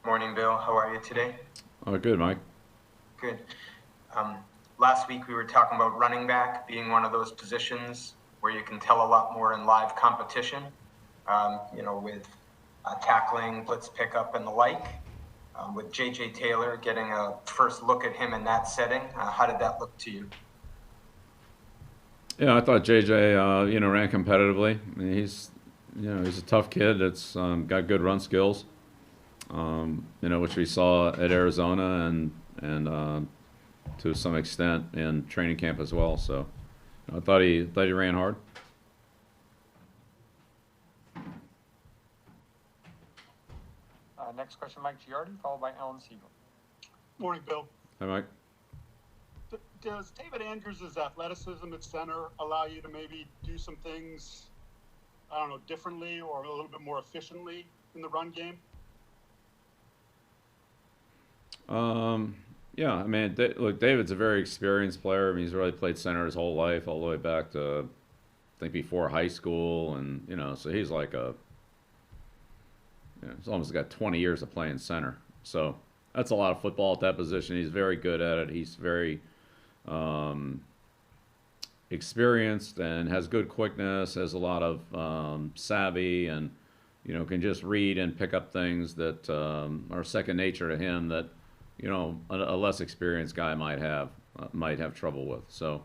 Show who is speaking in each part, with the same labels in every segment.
Speaker 1: Morning, Bill. How are you today?
Speaker 2: Oh, good, Mike.
Speaker 1: Good. Um, Last week we were talking about running back being one of those positions where you can tell a lot more in live competition, with tackling, blitz pickup, and the like. With J.J. Taylor getting a first look at him in that setting, how did that look to you?
Speaker 2: Yeah, I thought JJ, ran competitively. I mean, he's a tough kid that's got good run skills. Which we saw at Arizona and to some extent in training camp as well. So I thought he ran hard.
Speaker 3: Next question, Mike Giardi, followed by Alan Siegel.
Speaker 4: Morning, Bill.
Speaker 2: Hi, Mike.
Speaker 4: Does David Andrews' athleticism at center allow you to maybe do some things, I don't know, differently or a little bit more efficiently in the run game?
Speaker 2: Yeah, I mean, look, David's a very experienced player. I mean, he's really played center his whole life, all the way back to, I think, before high school, and so he's like he's almost got 20 years of playing center. So that's a lot of football at that position. He's very good at it. He's very experienced and has good quickness, has a lot of savvy, and can just read and pick up things that are second nature to him that a less experienced guy might have trouble with. So,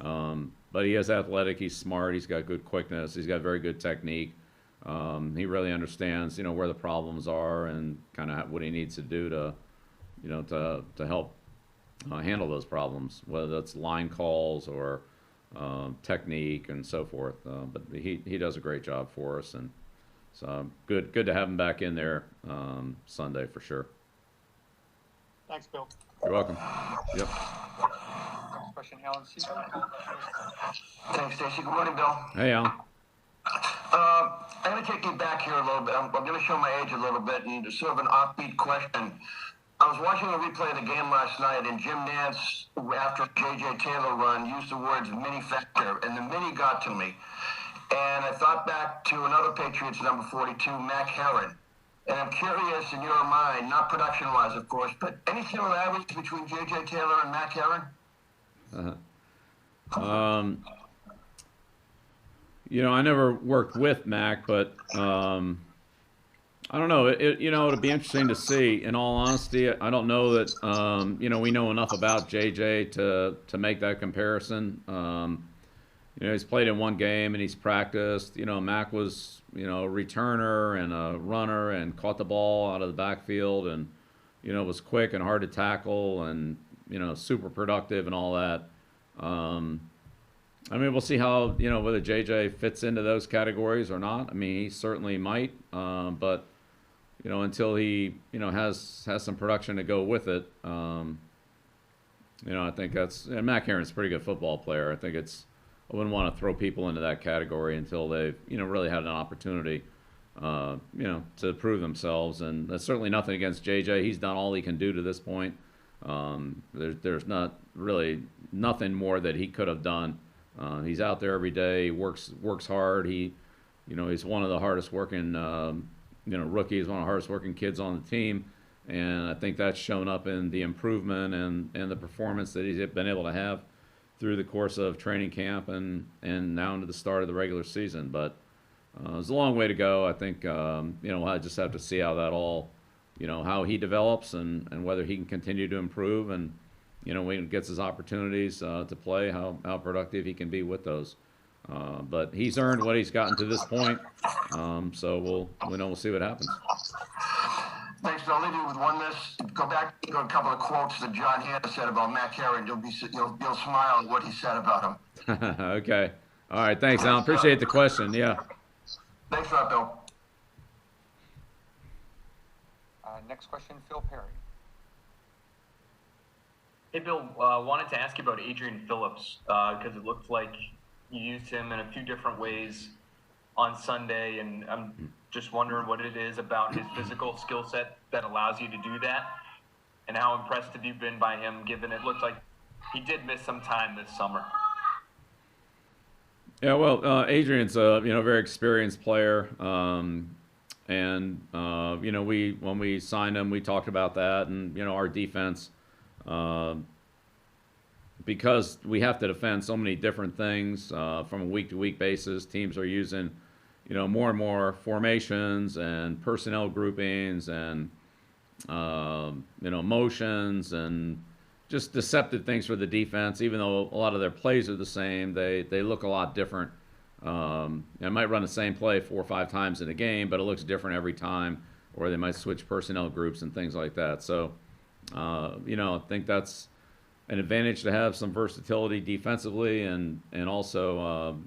Speaker 2: but he is athletic. He's smart. He's got good quickness. He's got very good technique. He really understands where the problems are and kind of what he needs to do to help handle those problems, whether that's line calls or technique and so forth. But he does a great job for us, and so good to have him back in there Sunday for sure.
Speaker 4: Thanks, Bill.
Speaker 2: You're welcome. Yep.
Speaker 3: Next question, Alan Siegel.
Speaker 5: Thanks, Stacy. Good morning, Bill.
Speaker 2: Hey, Alan.
Speaker 5: I'm going to take you back here a little bit. I'm going to show my age a little bit and sort of an offbeat question. I was watching a replay of the game last night, and Jim Nance, after J.J. Taylor run, used the words mini factor, and the mini got to me. And I thought back to another Patriots number 42, Mac Herron. And I'm curious, in your mind, not production-wise, of course, but any similarities between J.J. Taylor and Mac Herron?
Speaker 2: I never worked with Mac, but I don't know. It'll be interesting to see. In all honesty, I don't know that we know enough about JJ to make that comparison. He's played in one game and he's practiced. Mac was a returner and a runner and caught the ball out of the backfield and was quick and hard to tackle and super productive and all that. I mean, we'll see how whether JJ fits into those categories or not. I mean, he certainly might, but until he has some production to go with it, I think and Mac Herron's a pretty good football player. I think I wouldn't want to throw people into that category until they've really had an opportunity to prove themselves. And that's certainly nothing against JJ. He's done all he can do to this point. There's not really nothing more that he could have done. He's out there every day, works hard. He's one of the hardest working rookies, one of the hardest working kids on the team, and I think that's shown up in the improvement and the performance that he's been able to have through the course of training camp and now into the start of the regular season. But there's a long way to go. I think I just have to see how that all how he develops and whether he can continue to improve and when he gets his opportunities to play, how productive he can be with those. But he's earned what he's gotten to this point, so we'll see what happens.
Speaker 5: Thanks, Bill. I'll leave you with one list. Go back to a couple of quotes that John Hanna said about Mac Herron. You'll smile at what he said about him.
Speaker 2: Okay. All right. Thanks, Alan. Appreciate the question. Yeah.
Speaker 5: Thanks for that, Bill.
Speaker 3: Next question, Phil Perry.
Speaker 6: Hey, Bill, wanted to ask you about Adrian Phillips because it looked like you used him in a few different ways on Sunday, and I'm just wondering what it is about his physical skill set that allows you to do that, and how impressed have you been by him, given it looked like he did miss some time this summer?
Speaker 2: Yeah, well, Adrian's a very experienced player. and when we signed him, we talked about that, and our defense, because we have to defend so many different things from a week-to-week basis. Teams are using more and more formations and personnel groupings and motions and just deceptive things for the defense. Even though a lot of their plays are the same, they look a lot different. They might run the same play 4 or 5 times in a game, but it looks different every time, or they might switch personnel groups and things like that. So, I think that's an advantage to have some versatility defensively, and also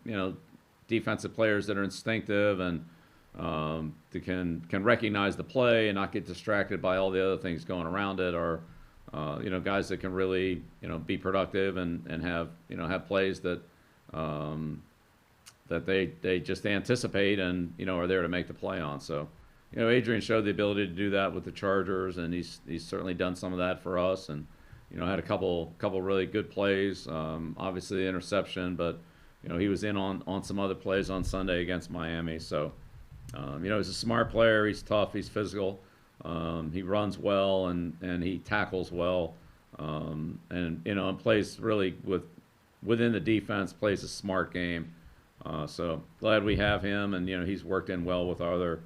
Speaker 2: defensive players that are instinctive and that can recognize the play and not get distracted by all the other things going around it, or guys that can really be productive and have plays that that they just anticipate and are there to make the play on. So Adrian showed the ability to do that with the Chargers, and he's certainly done some of that for us, and had a couple really good plays. Obviously the interception, but he was in on some other plays on Sunday against Miami. So he's a smart player. He's tough. He's physical. He runs well and he tackles well. And plays really within the defense. Plays a smart game. So glad we have him, and he's worked in well with our other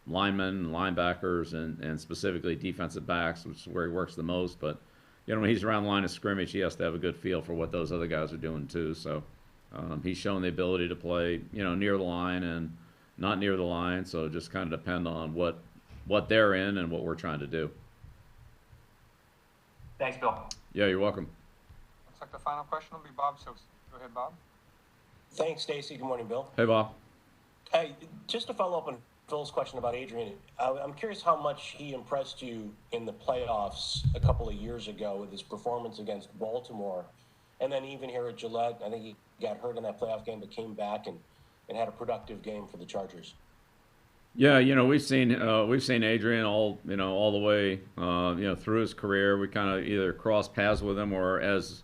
Speaker 2: linemen and linebackers, and specifically defensive backs, which is where he works the most. But when he's around the line of scrimmage, he has to have a good feel for what those other guys are doing too. So he's shown the ability to play near the line and not near the line. So just kind of depend on what they're in and what we're trying to do.
Speaker 6: Thanks, Bill.
Speaker 2: Yeah, you're welcome.
Speaker 3: Looks like the final question will be Bob Silks. Go ahead, Bob.
Speaker 7: Thanks, Stacy. Good morning, Bill.
Speaker 2: Hey, Bob.
Speaker 7: Hey, just to follow up on Phil's question about Adrian, I'm curious how much he impressed you in the playoffs a couple of years ago with his performance against Baltimore, and then even here at Gillette. I think he got hurt in that playoff game, but came back and had a productive game for the Chargers. Yeah,
Speaker 2: we've seen Adrian all the way through his career. We kind of either cross paths with him, or as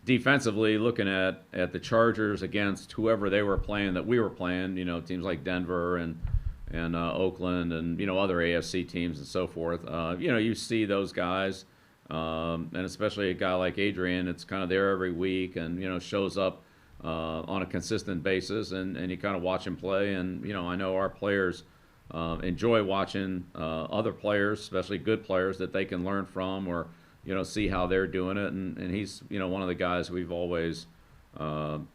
Speaker 2: defensively looking at the Chargers against whoever they were playing that we were playing, teams like Denver and Oakland and other AFC teams and so forth. You see those guys, and especially a guy like Adrian. It's kind of there every week, and shows up on a consistent basis, and you kind of watch him play. And I know our players enjoy watching other players, especially good players that they can learn from, or see how they're doing it. And he's one of the guys we've always kind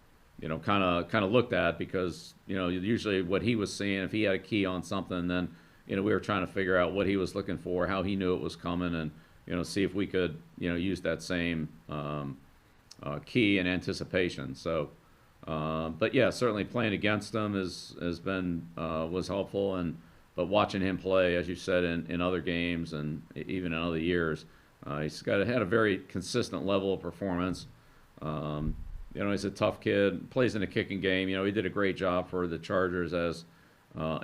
Speaker 2: of looked at, because usually what he was seeing, if he had a key on something, then we were trying to figure out what he was looking for, how he knew it was coming, and see if we could use that same key and anticipation. So but yeah, certainly playing against him has been was helpful, but watching him play, as you said, in other games and even in other years, he's had a very consistent level of performance. He's a tough kid, plays in the kicking game. He did a great job for the Chargers as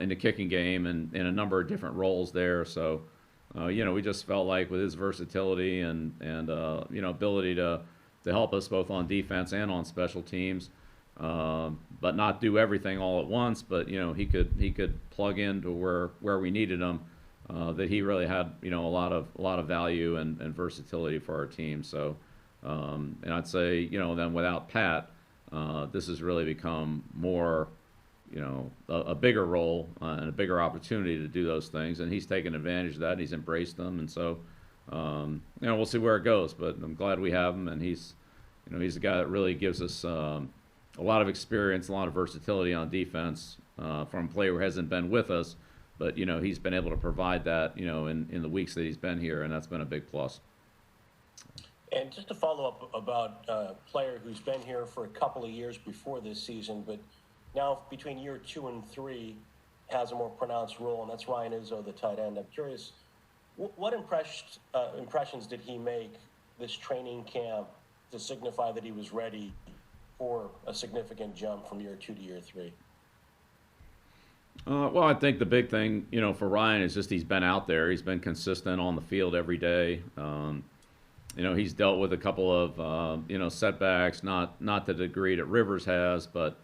Speaker 2: in the kicking game and in a number of different roles there. So, we just felt like with his versatility and ability to help us both on defense and on special teams, but not do everything all at once. But he could plug into where we needed him. That he really had a lot of value and versatility for our team. So, and I'd say then without Pat, this has really become more a bigger role and a bigger opportunity to do those things. And he's taken advantage of that. And he's embraced them. And so we'll see where it goes. But I'm glad we have him. And he's a guy that really gives us a lot of experience, a lot of versatility on defense from a player who hasn't been with us. But, he's been able to provide that, in the weeks that he's been here, and that's been a big plus.
Speaker 7: And just to follow up about a player who's been here for a couple of years before this season, but now between year 2 and 3 has a more pronounced role, and that's Ryan Izzo, the tight end. I'm curious, what impressions did he make this training camp to signify that he was ready for a significant jump from year 2 to year 3?
Speaker 2: Well, I think the big thing, for Ryan is just he's been out there. He's been consistent on the field every day. He's dealt with a couple of, setbacks, not to the degree that Rivers has, but,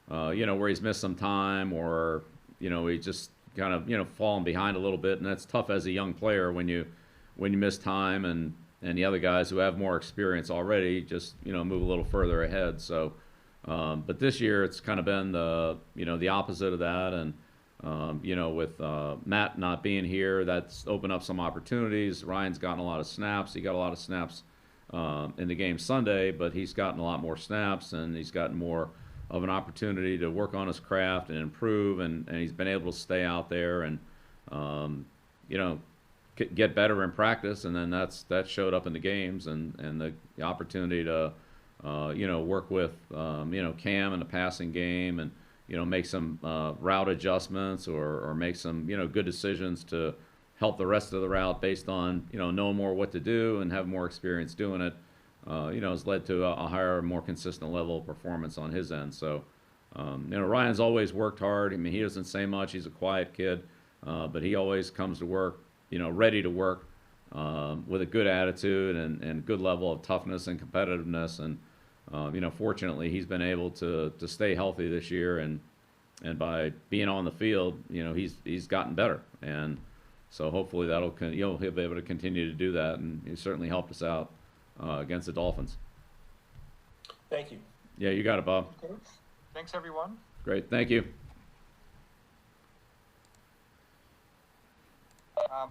Speaker 2: where he's missed some time or, he just kind of, fallen behind a little bit, and that's tough as a young player when you miss time, and the other guys who have more experience already just, move a little further ahead. So, but this year it's kind of been the opposite of that, and with Matt not being here, that's opened up some opportunities. Ryan's gotten a lot of snaps. He got a lot of snaps in the game Sunday, but he's gotten a lot more snaps, and he's gotten more of an opportunity to work on his craft and improve, and he's been able to stay out there and get better in practice, and then that showed up in the games, and the opportunity to work with Cam in the passing game, and make some route adjustments or make some good decisions to help the rest of the route based on knowing more what to do and have more experience doing it. Has led to a higher, more consistent level of performance on his end. So, Ryan's always worked hard. I mean, he doesn't say much. He's a quiet kid, but he always comes to work, ready to work, with a good attitude and good level of toughness and competitiveness. And, fortunately, he's been able to stay healthy this year, and by being on the field, he's gotten better. And so hopefully he'll be able to continue to do that, and he certainly helped us out against the Dolphins.
Speaker 7: Thank you.
Speaker 2: Yeah, you got it, Bob.
Speaker 3: Okay. Thanks, everyone.
Speaker 2: Great, thank you.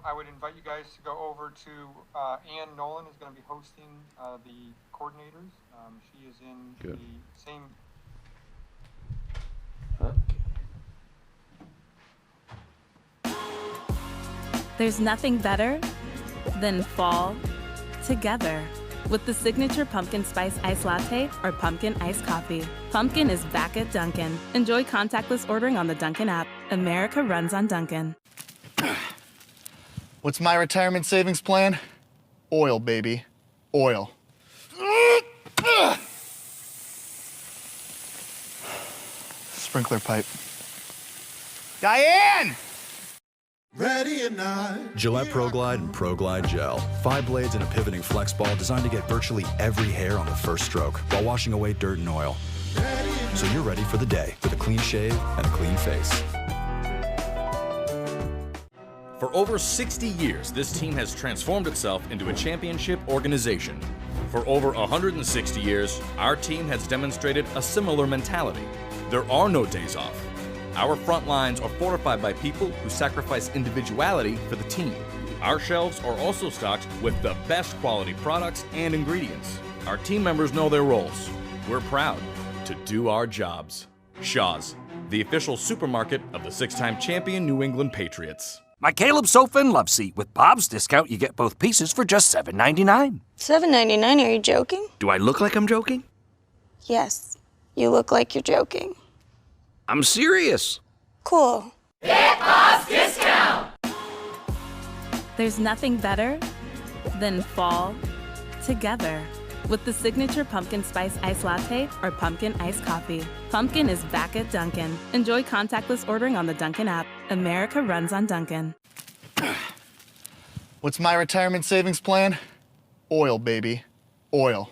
Speaker 3: I would invite you guys to go over to Ann Nolan is going to be hosting the coordinators. She is in
Speaker 2: Good.
Speaker 3: the same.
Speaker 8: There's nothing better than fall together with the signature pumpkin spice iced latte or pumpkin iced coffee. Pumpkin is back at Dunkin'. Enjoy contactless ordering on the Dunkin' app. America runs on Dunkin'.
Speaker 9: What's my retirement savings plan? Oil, baby. Oil. Sprinkler pipe. Diane!
Speaker 10: Ready or not.
Speaker 11: Gillette ProGlide and ProGlide Gel. 5 blades and a pivoting flex ball designed to get virtually every hair on the first stroke while washing away dirt and oil. So you're ready for the day with a clean shave and a clean face.
Speaker 12: For over 60 years, this team has transformed itself into a championship organization. For over 160 years, our team has demonstrated a similar mentality. There are no days off. Our front lines are fortified by people who sacrifice individuality for the team. Our shelves are also stocked with the best quality products and ingredients. Our team members know their roles. We're proud to do our jobs. Shaw's, the official supermarket of the 6-time champion New England Patriots.
Speaker 13: My Caleb sofa and love seat. With Bob's discount, you get both pieces for just $7.99.
Speaker 14: $7.99? Are you joking?
Speaker 13: Do I look like I'm joking?
Speaker 14: Yes, you look like you're joking.
Speaker 13: I'm serious.
Speaker 14: Cool.
Speaker 8: Get Bob's discount! There's nothing better than fall together with the signature pumpkin spice iced latte or pumpkin iced coffee. Pumpkin is back at Dunkin'. Enjoy contactless ordering on the Dunkin' app. America runs on Dunkin'.
Speaker 9: What's my retirement savings plan? Oil, baby. Oil.